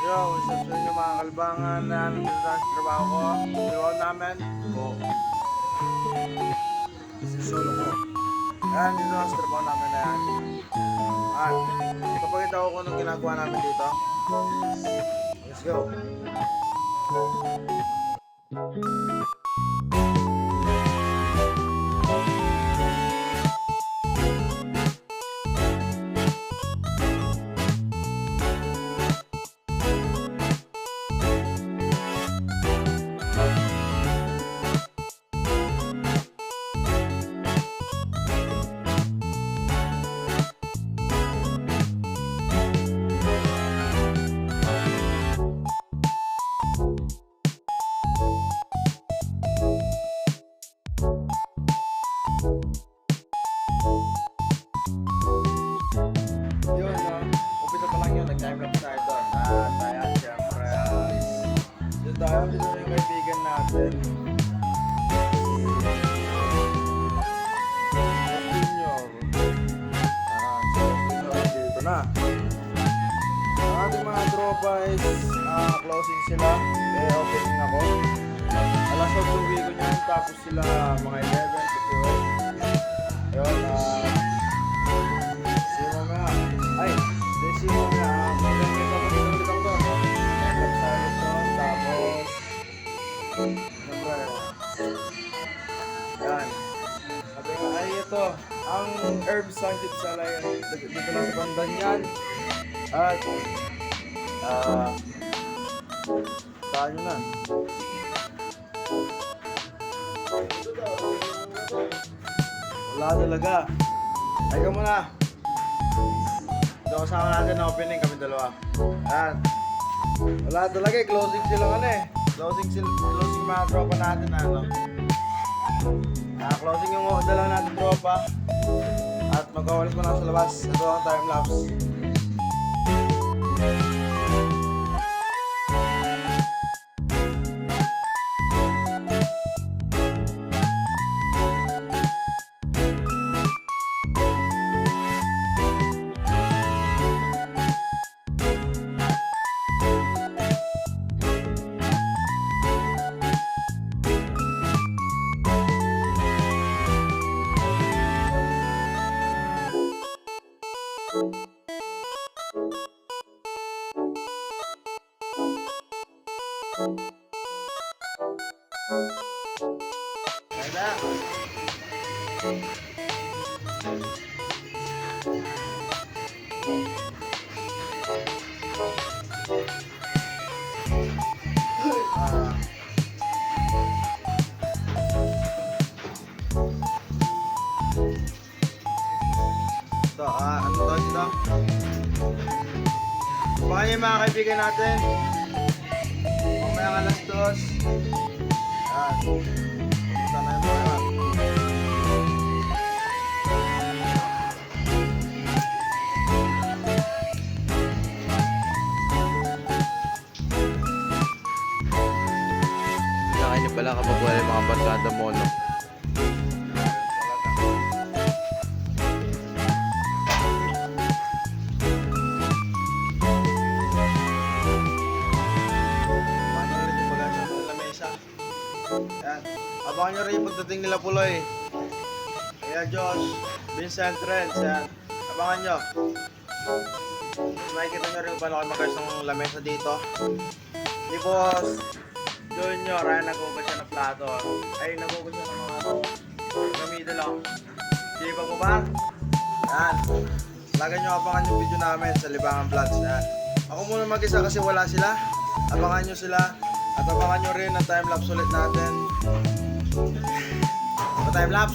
Yo, what's up sa inyo mga kalbangan na nandito sa trabaho ko. Trabaho namin. Oh, solo ko. Yan, dito sa trabaho namin na yan. At, kapag ko kung anong ginagawa namin dito. Let's go. Yun, no? Umpisa pa lang yun, nag-timelapse tayo doon. Ayan, syempre, dito tayo, dito na yung kaibigan natin. Junior. Junior, dito na. Ang ating mga tropa is closing sila. Eh, opening ako. Alas 8 uwi ko niyan, tapos sila mga 11 to 12. Yun, see you mamaya. Ay, see you mamaya. Magandang ulit ako doon. Nag-silent doon, tapos siyempre, yan. Sabi nga, ay ito, ang herb scientist sa layan, dito lang sa bandan yan. At, saan nyo na? Wala talaga. Ay ka muna. Ito kasama natin na opening kami dalawa. Ayan. Wala talaga eh. Closing sila closing mga tropa natin. Ano. Closing yung dalawa natin tropa. At magkawalis mo na sa labas. Ito ang time lapse. Ganda. Ito, ano to dito? Baka yung mga kaibigan natin. Mamaya alas 2. Punta na yung mga. Nakain niyo pala kapag wala yung mga barkada mo, no? Yan. Abangan nyo rin yung pagdating nila Puloy. Kaya Josh, Vincent, Renz. Yan. Abangan nyo. Makikita nyo rin kung paano kayo mag-ayos ng lamesa dito. Di boss Junior, ay nag-ugas siya ng plato. Ay nag-ugas siya ng mga gamitin lang. Sipa mo ba? Yan. Lagyan nyo abangan yung video namin sa Libangan Vlogs. Yan. Ako muna mag-isa kasi wala sila. Abangan nyo sila. At abangan nyo rin ang time-lapse ulit natin.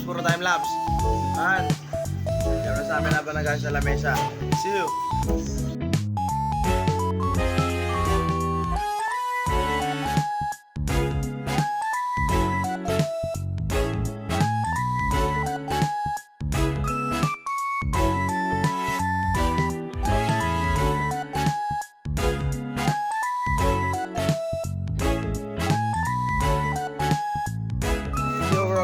Puro time-lapse. Ayan. Yan na sa amin habang nag-ayos sa lamesa. See you!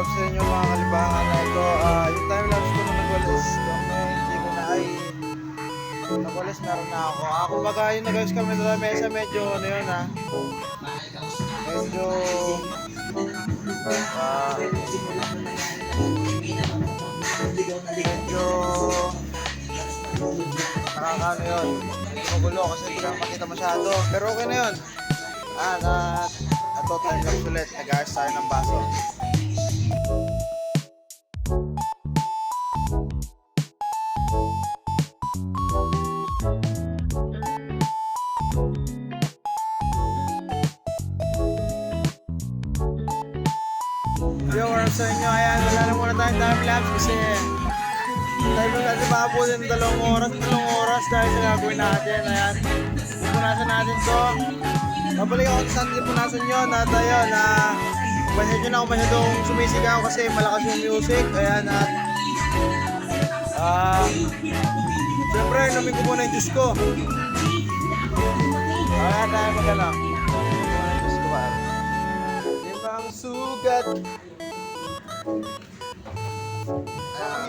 Sa inyo mga kalibangan na ito, yung time lapse ko na nagwalis kami, hindi ko na ay nagwalis meron nakain na guys kami sa lamesa. Medyo ano yun ha. Medyo medyo nakakano yun. Magulo kasi hindi ka makita masyado. Pero okay na yun. Ito time lapse ulit. Nag-ayos tayo ng baso. Yo, what's up sa inyo? Ayan, wala na muna tayong time lapse kasi tayo kasi makapunin ng 2 oras dahil sa gagawin natin. Ayan, pupunasan natin to. Babalik ako sa saan pupunasan yun at ayun, pasensya na ako masyadong sumisigaw kasi malakas yung music. Ayan, at siyempre, inumin ko muna yung juice ko. Ayan, tayo magana. Limang sugat.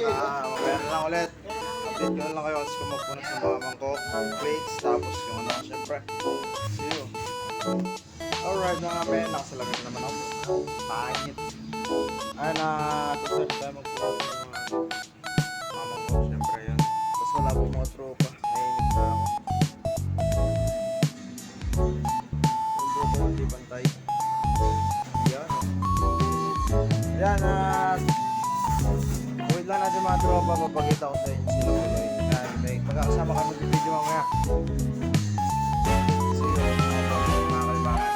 Mamaya na lang ulit. Update ko na lang kayo kasi kumapunas ng mga mangkok, plates, tapos yung ano, syempre. See you. Alright mga men, nakasalagay naman ako. Pangit. Ayan na, tapos tayo magpunas ng mga mangkok, syempre yun. Tapos wala po mga tropa. Nainip na ako. Yung tropa ko hindi bantay. Yan. Yan, wait lang natin mga tropa, papakita ko sa inyo sila tuloy. May pagkakasama kami sa video mamaya. So yun, mga kalibangan.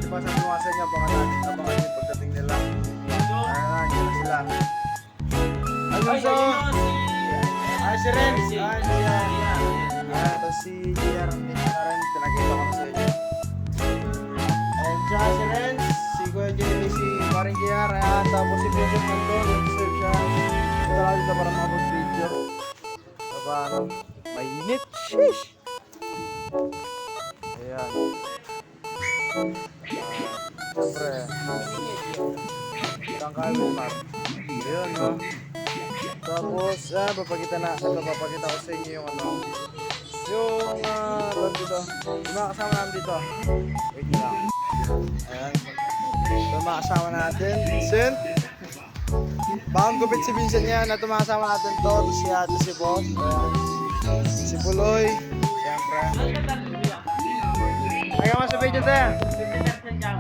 Diba sabi ko nga sa inyo, abangan yung pagdating nila. Ayan, dyan na sila. Ano so? Si Renz. Tapos si JR, hindi na rin, pinakita ko na sa inyo. And siya si Renz, si Kuya Jerry, si Paring JR, ayan, tapos si Vincent nandun, nag-serve siya. Ito lang dito para makapag-video. Paano? Mainit! Sheesh! Ayan. Siyempre. Isang kalong map. Ayan, no? Tapos, papakita ko sa inyo yung ano. Yung, dito. Yung mga kasama namin dito. Wait lang. Ayan. Yung mga kasama natin. Vincent. Bakang gupit si Vincent yan. Ito mga kasama natin to. Ito si Ate, si Boss. Ayan. Si Puloy. Siyempre. Ay, ka sa video tayo.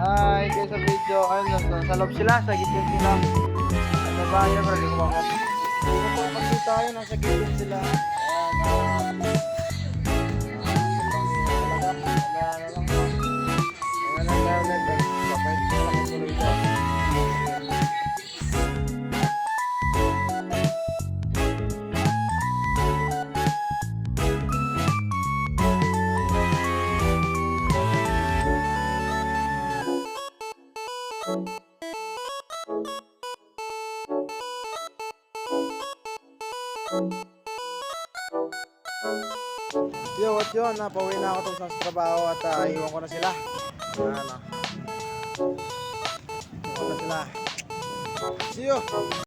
Ay, kayo sa video. Ayun, sa loob sila. Sa gitna sila. Ano ba? Yan, pero di ko bakit. Kung pagkita tayo, nasa gitna sila. Ayan, yo, what yun? Pauwi na ako tapos sa trabaho at iwan ko na sila. Iwan ko na sila. See you!